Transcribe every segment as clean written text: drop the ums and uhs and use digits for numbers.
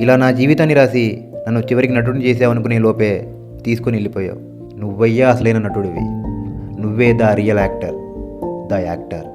ఇలా నా జీవితాన్ని రాసి నన్ను చివరికి నటుడిని చేసావనుకునే లోపే తీసుకుని వెళ్ళిపోయావు. నువ్వయ్యా అసలైన నటుడివి. నువ్వే the real actor, the actor.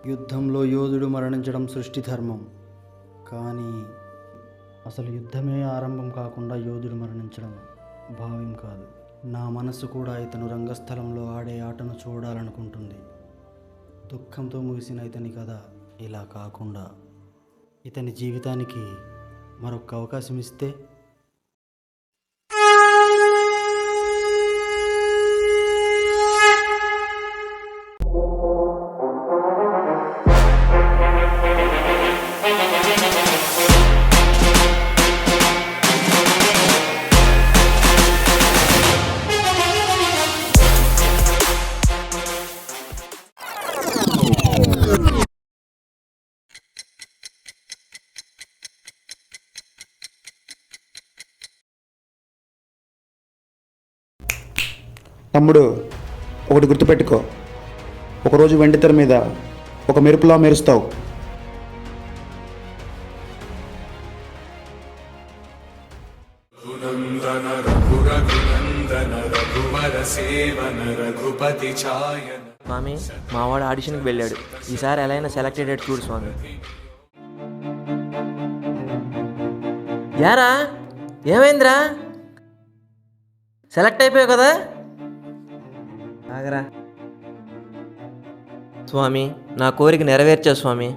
యుద్ధంలో యోధుడు మరణించడం సృష్టి ధర్మం. కానీ అసలు యుద్ధమే ఆరంభం కాకుండా యోధుడు మరణించడం భావ్యం కాదు. నా మనస్సు కూడా ఇతను రంగస్థలంలో ఆడే ఆటను చూడాలనుకుంటుంది. దుఃఖంతో ముగిసిన ఇతని కథ ఇలా కాకుండా ఇతని జీవితానికి మరొక అవకాశం ఇస్తే తమ్ముడు, ఒకటి గుర్తుపెట్టుకో, ఒకరోజు వెండితెర మీద ఒక మెరుపులా మెరుస్తావు. స్వామి, మావాడు ఆడిషన్కి వెళ్ళాడు. ఈసారి ఎలా అయినా సెలెక్ట్ అయ్యాడు చూడు స్వామి. యారా, ఏమైందిరా? సెలెక్ట్ అయిపోయావు కదా? ఆగరా స్వామి, నా కోరిక నెరవేర్చా స్వామి.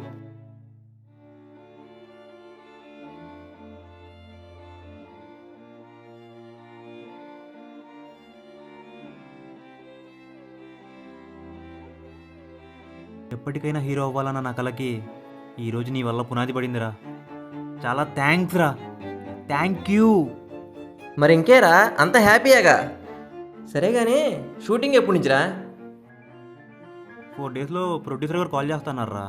ఎప్పటికైనా హీరో అవ్వాలన్న నా కలకి ఈరోజు నీ వల్ల పునాది పడిందిరా. చాలా థ్యాంక్స్ రా. Thank you. మరి ఇంకేరా, అంత హ్యాపీయేగా? సరే కానీ షూటింగ్ ఎప్పటి నుంచిరా? 4 డేస్లో ప్రొడ్యూసర్ గారు కాల్ చేస్తున్నారా.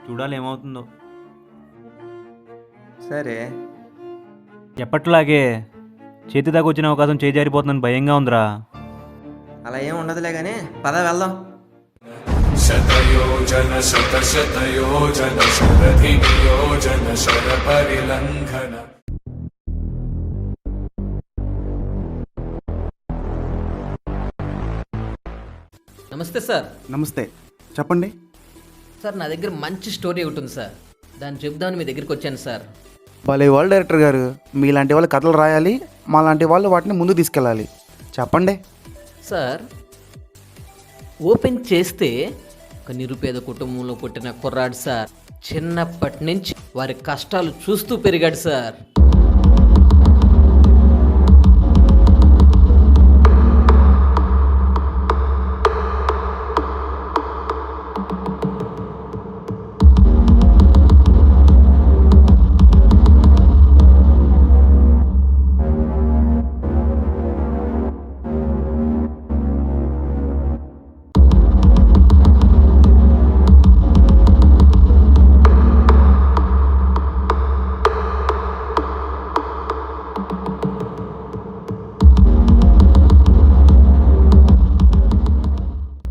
చూడాలి ఏమవుతుందో. సరే. ఎప్పట్లాగే చేతి దాకా వచ్చిన అవకాశం చేజారిపోతుందని భయంగా ఉందిరా. అలా ఏం ఉండదులే కానీ పద వెళ్దాం. శతయోజన శతశతయోజన శరధి నియోజన శర పరిలంఘన. నమస్తే సార్. నమస్తే, చెప్పండి. సార్, నా దగ్గర మంచి స్టోరీ ఒకటి ఉంది సార్. దాన్ని చెప్దామని మీ దగ్గరికి వచ్చాను సార్. భలే వాళ్ళు డైరెక్టర్ గారు, మీలాంటి వాళ్ళు కథలు రాయాలి, మాలాంటి వాళ్ళు వాటిని ముందు తీసుకెళ్ళాలి. చెప్పండి సార్. ఓపెన్ చేస్తే ఒక నిరుపేద కుటుంబంలో పుట్టిన కుర్రాడు సార్. చిన్నప్పటి నుంచి వారి కష్టాలు చూస్తూ పెరిగాడు సార్.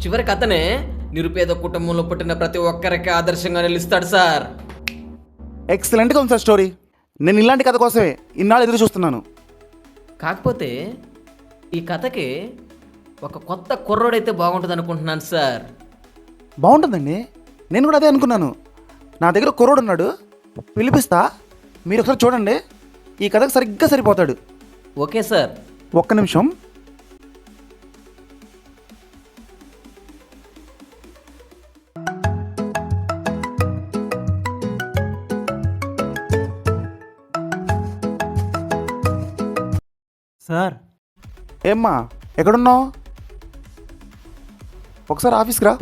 చివరికి అతనే నిరుపేద కుటుంబంలో పుట్టిన ప్రతి ఒక్కరికి ఆదర్శంగా నిలుస్తాడు సార్. ఎక్సలెంట్గా ఉంది సార్ స్టోరీ. నేను ఇలాంటి కథ కోసమే ఇన్నాళ్ళు ఎదురు చూస్తున్నాను. కాకపోతే ఈ కథకి ఒక కొత్త కుర్రోడైతే బాగుంటుంది అనుకుంటున్నాను సార్. బాగుంటుందండి, నేను కూడా అదే అనుకున్నాను. నా దగ్గర కుర్రోడు ఉన్నాడు, పిలిపిస్తా, మీరు ఒకసారి చూడండి. ఈ కథకు సరిగ్గా సరిపోతాడు. Okay sir. ఒక్క నిమిషం. సార్ ఏమ్మా ఎక్కడున్నావు? ఒకసారి ఆఫీస్కి రా.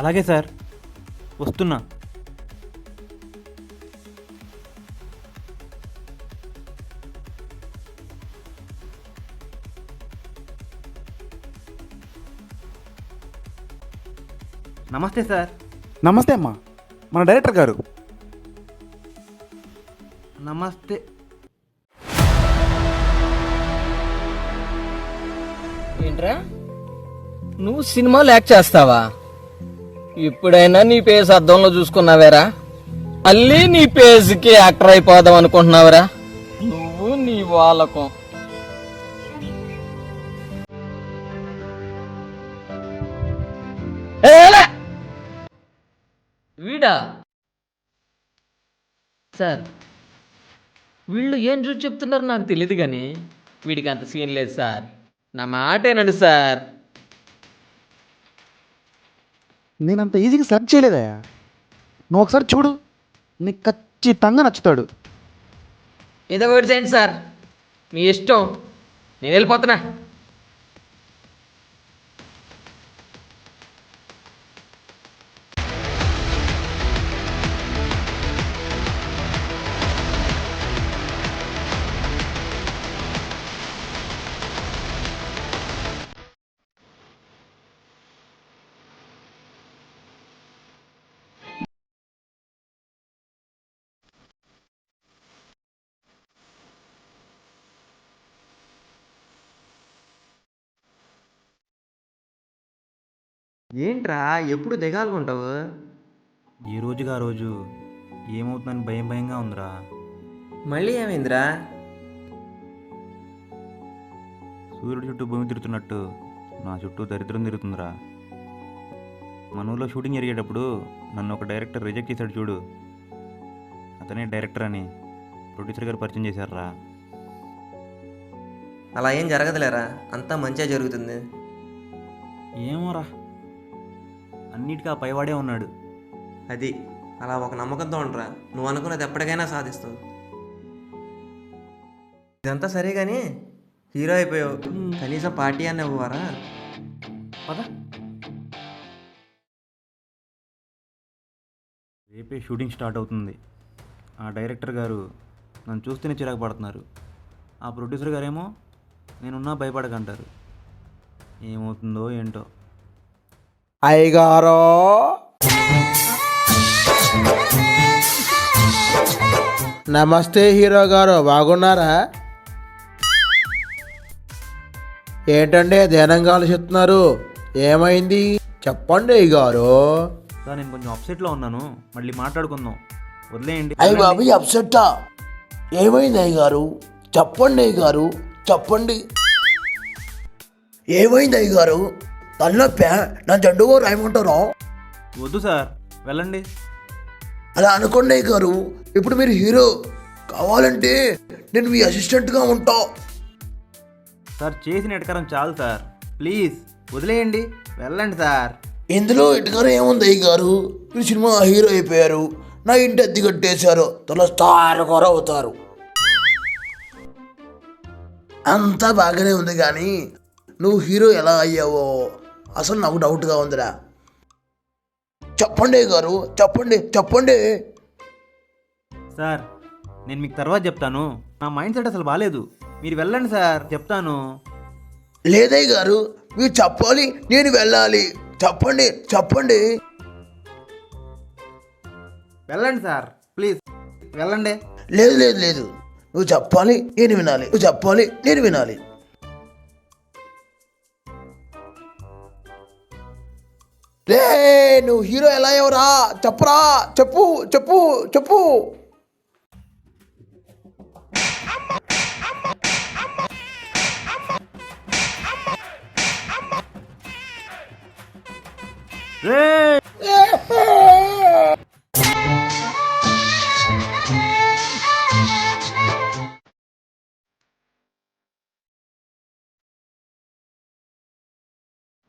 అలాగే సార్, వస్తున్నా. నమస్తే సార్. నమస్తే అమ్మా, మన డైరెక్టర్ గారు. నమస్తే. ఏంట్రా, నువ్వు సినిమాలు యాక్ట్ చేస్తావా? ఇప్పుడైనా నీ పేస్ అద్దంలో చూసుకున్నావేరా? మళ్ళీ నీ పేస్కి యాక్టర్ అయిపోదాం అనుకుంటున్నావురా? నువ్వు నీ వాళ్ళకం. వీడా సార్? వీళ్ళు ఏం చూసి చెప్తున్నారు నాకు తెలియదు, కానీ వీడికి అంత సీన్ లేదు సార్. నా మాటేనండి సార్. నేను అంత ఈజీగా సెర్చ్ చేయలేదయ్యా. నువ్వు ఒకసారి చూడు, నీకు ఖచ్చితంగా నచ్చుతాడు. ఏదో ఒకటి చేయండి సార్, మీ ఇష్టం. నేను వెళ్ళిపోతున్నా. ఏంట్రా ఎప్పుడు దిగాలుగా ఉంటావు? ఏ రోజుగా ఆ రోజు ఏమవుతుందని భయం భయంగా ఉందిరా. మళ్ళీ ఏమైందిరా? సూర్యుడి చుట్టూ భూమి తిరుగుతున్నట్టు నా చుట్టూ దరిద్రం తిరుగుతుందిరా. మన ఊళ్ళో షూటింగ్ జరిగేటప్పుడు నన్ను ఒక డైరెక్టర్ రిజెక్ట్ చేశాడు చూడు. అతనే డైరెక్టర్ అని ప్రొడ్యూసర్ గారు పరిచయం చేశారా. అలా ఏం జరగదులేరా, అంతా మంచిగా జరుగుతుంది. ఏమోరా, అన్నిటికీ ఆ పైవాడే ఉన్నాడు. అది అలా ఒక నమ్మకంతో ఉండరా, నువ్వు అనుకున్నది ఎప్పటికైనా సాధిస్తావు. ఇదంతా సరే కానీ హీరో అయిపోయావు, కనీసం పార్టీ అన్న ఇవ్వరా? పద. రేపే షూటింగ్ స్టార్ట్ అవుతుంది. ఆ డైరెక్టర్ గారు నన్ను చూస్తేనే చిరాకు పడుతున్నారు. ఆ ప్రొడ్యూసర్ గారేమో నేనున్నా భయపడకంటారు. ఏమవుతుందో ఏంటో. అయ్యగారో, నమస్తే హీరో గారు, బాగున్నారా? ఏంటండి ధ్యానంగా ఆలోచిస్తున్నారు? ఏమైంది చెప్పండి అయ్యగారు. సార్ నేను కొంచెం అప్సెట్లో ఉన్నాను, మళ్ళీ మాట్లాడుకుందాం, వదిలేయండి. అయ్య బాబు అప్సెట్టా? ఏమైంది అయ్యగారు? చెప్పండి అయ్యగారు, చెప్పండి. ఏమైంది అయ్యగారు? తలనొప్పా? నా జండుగో రాయమంటారా? వద్దు సార్, వెళ్ళండి. అలా అనుకోండి అయ్యగారు. ఇప్పుడు మీరు హీరో కావాలంటే నేను మీ అసిస్టెంట్గా ఉంటా. సార్ చేసిన ఎటకారం చాలు సార్, ప్లీజ్ వదిలేయండి, వెళ్ళండి సార్. ఇందులో ఇటుగారు ఏముంది అయ్యగారు? మీరు సినిమా హీరో అయిపోయారు, నా ఇంటి అద్దె కట్టేశారు, త్వరలో స్టార్ కూడా అవుతారు. అంతా బాగానే ఉంది, కానీ నువ్వు హీరో ఎలా అయ్యావో అసలు నాకు డౌట్గా ఉందిరా. చెప్పండి గారు, చెప్పండి చెప్పండి. సార్ నేను మీకు తర్వాత చెప్తాను, నా మైండ్ సెట్ అసలు బాగాలేదు, మీరు వెళ్ళండి సార్, చెప్తాను. లేదయ్య గారు, మీరు చెప్పాలి, నేను వెళ్ళాలి. చెప్పండి చెప్పండి. వెళ్ళండి సార్, ప్లీజ్ వెళ్ళండి. లేదు లేదు లేదు, నువ్వు చెప్పాలి, నేను వినాలి. నువ్వు చెప్పాలి, నేను వినాలి. రే నువ్వు హీరో ఎలా అయ్యావురా చెప్పరా, చెప్పు చెప్పు చెప్పు.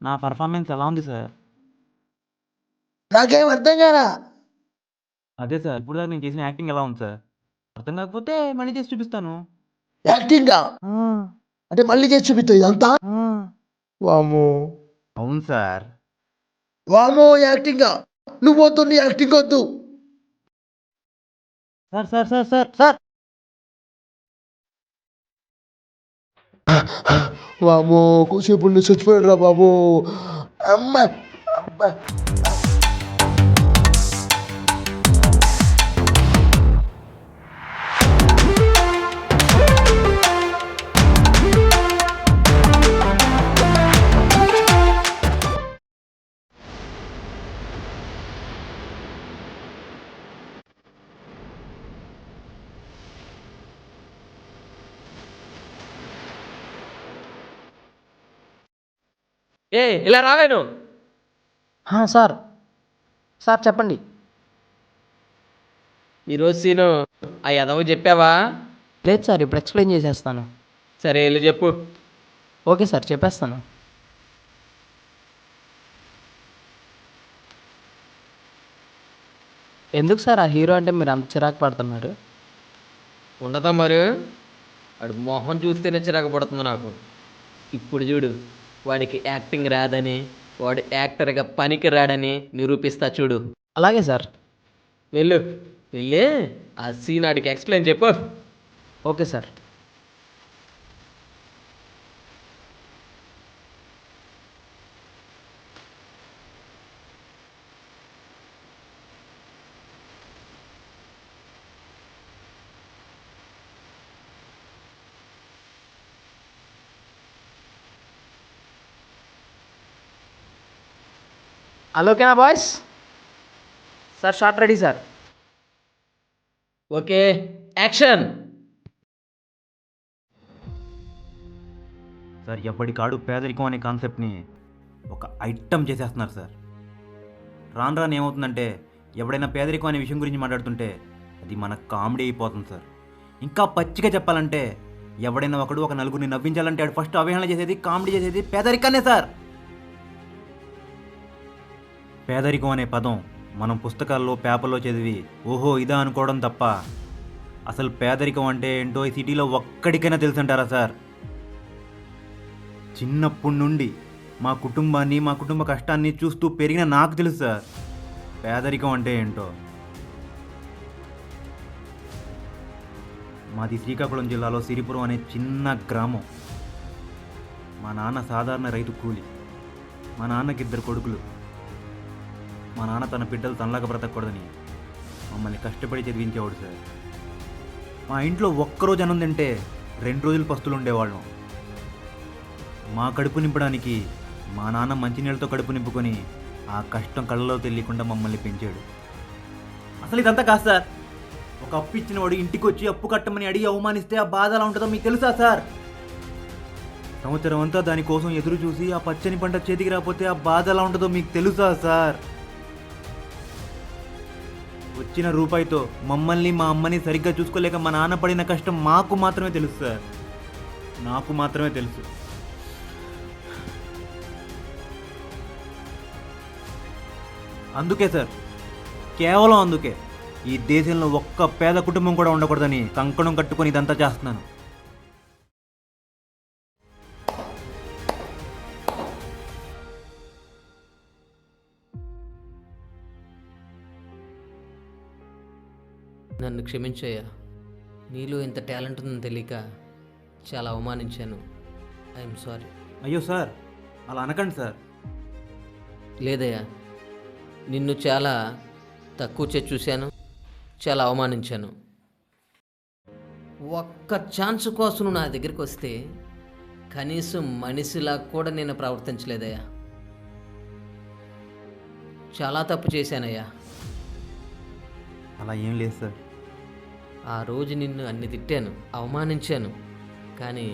నా పర్ఫార్మెన్స్ ఎలా ఉంది సార్? నాకేం అర్థం కారా. అదే సార్, ఇప్పుడు దాకా నేను చేసిన యాక్టింగ్ ఎలా ఉంది సార్? అర్థం కాకపోతే మళ్ళీ చేసి చూపిస్తాను. యాక్టింగా అంటే మళ్ళీ చేసి చూపిస్తావు ఇదంతా? వామ్మో అవును సార్. వామ్మో యాక్టింగా. నువ్వు వద్దు, నీ యాక్టింగ్ వద్దు. Sir sir sir sir sir వామ్మో కూసేపు నువ్వు చచ్చిపోయాడు రా బాబు. అమ్మ అమ్మ. ఇలా రావేను. సార్ సార్ చెప్పండి. ఈరోజు సీను ఆ యదవ చెప్పావా? లేదు సార్, ఇప్పుడు ఎక్స్ప్లెయిన్ చేసేస్తాను. సరే వెళ్ళి చెప్పు. ఓకే సార్, చెప్పేస్తాను. ఎందుకు సార్ ఆ హీరో అంటే మీరు అంత చిరాకు పడుతున్నారు? ఉండదా మరి, వాడు మొహం చూస్తేనే చిరాకు పడుతుంది నాకు. ఇప్పుడు చూడు, వాడికి యాక్టింగ్ రాదని, వాడు యాక్టర్గా పనికి రాడని నిరూపిస్తా చూడు. అలాగే సార్. వెళ్ళు, వెళ్ళి ఆ సీన్ ఆడికి ఎక్స్ప్లెయిన్ చెప్పు. Okay sir. ఓకేనా boys? Sir shot ready sir. Okay, action. Sir, ఎప్పటికాడు పేదరికం అనే కాన్సెప్ట్ని ఒక ఐటమ్ చేసేస్తున్నారు సార్. రాను రాను ఏమవుతుందంటే, ఎవడైనా పేదరికం అనే విషయం గురించి మాట్లాడుతుంటే అది మన కామెడీ అయిపోతుంది సార్. ఇంకా పచ్చిగా చెప్పాలంటే, ఎవడైనా ఒకడు ఒక నలుగురిని నవ్వించాలంటే వాడు ఫస్ట్ అవహేళన చేసేది, కామెడీ చేసేది పేదరికాన్నే సార్. పేదరికం అనే పదం మనం పుస్తకాల్లో, పేపర్లో చదివి ఓహో ఇదా అనుకోవడం తప్ప, అసలు పేదరికం అంటే ఏంటో ఈ సిటీలో ఒక్కడికైనా తెలుసంటారా సార్? చిన్నప్పటి నుండి మా కుటుంబాన్ని, మా కుటుంబ కష్టాన్ని చూస్తూ పెరిగిన నాకు తెలుసు సార్ పేదరికం అంటే ఏంటో. మాది శ్రీకాకుళం జిల్లాలో సిరిపురం అనే చిన్న గ్రామం. మా నాన్న సాధారణ రైతు కూలి. మా నాన్నకి 2 కొడుకులు. మా నాన్న తన బిడ్డలు తనలాగా బ్రతకూడదని మమ్మల్ని కష్టపడి చదివించేవాడు సార్. మా ఇంట్లో ఒక్కరోజు అన్నం తింటే 2 రోజులు పస్తులు ఉండేవాళ్ళం. మా కడుపు నింపడానికి మా నాన్న మంచినీళ్ళతో కడుపు నింపుకొని ఆ కష్టం కళ్ళలో తెలియకుండా మమ్మల్ని పెంచాడు. అసలు ఇదంతా కాదు సార్. ఒక అప్పు ఇచ్చిన వాడు ఇంటికి వచ్చి అప్పు కట్టమని అడిగి అవమానిస్తే ఆ బాధ ఎలా ఉంటుందో మీకు తెలుసా సార్? సంవత్సరం అంతా దానికోసం ఎదురు చూసి ఆ పచ్చని పంట చేతికి రాకపోతే ఆ బాధ ఎలా ఉంటుందో మీకు తెలుసా సార్? వచ్చిన రూపాయితో మమ్మల్ని, మా అమ్మని సరిగ్గా చూసుకోలేక మా నాన్న పడిన కష్టం మాకు మాత్రమే తెలుసు సార్. నాకు మాత్రమే తెలుసు. అందుకే సార్, కేవలం అందుకే ఈ దేశంలో ఒక్క పేద కుటుంబం కూడా ఉండకూడదని కంకణం కట్టుకొని ఇదంతా చేస్తున్నాను. నన్ను క్షమించయ్యా. నీలో ఇంత టాలెంట్ ఉందని తెలియక చాలా అవమానించాను. I'm sorry. అయ్యో సార్, అలా అనకండి సార్. లేదయ్యా, నిన్ను చాలా తక్కువ చేసి చూశాను, చాలా అవమానించాను. ఒక్క ఛాన్స్ కోసం నువ్వు నా దగ్గరికి వస్తే కనీసం మనిషిలా కూడా నేను ప్రవర్తించలేదయ్యా. చాలా తప్పు చేశానయ్యా. అలా ఏం లేదు సార్. ఆ రోజు నిన్ను అన్ని తిట్టాను, అవమానించాను, కానీ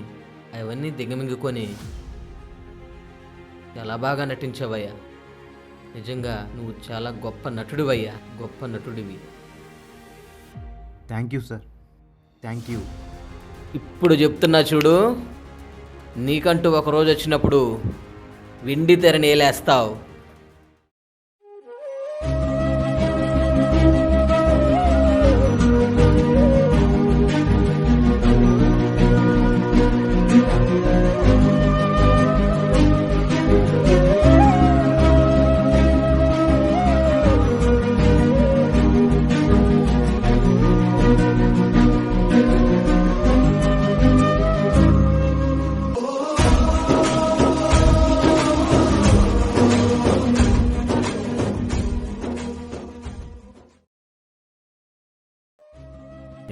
అవన్నీ దిగమింగుకొని చాలా బాగా నటించావయ్యా. నిజంగా నువ్వు చాలా గొప్ప నటుడివయ్యా, గొప్ప నటుడివి. Thank you sir, thank you. ఇప్పుడు చెప్తున్నా చూడు, నీకంటూ ఒక రోజు వచ్చినప్పుడు వెండి తెరని ఏలేస్తావు.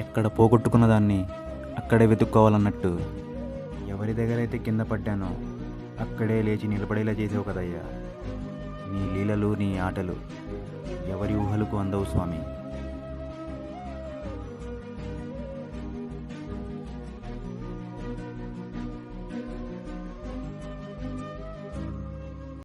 ఎక్కడ పోగొట్టుకున్న దాన్ని అక్కడే వెతుక్కోవాలన్నట్టు ఎవరి దగ్గరైతే కింద పడ్డానో అక్కడే లేచి నిలబడేలా చేసావు కదయ్యా. నీ లీలలు, నీ ఆటలు ఎవరి ఊహలకు అందవు స్వామి.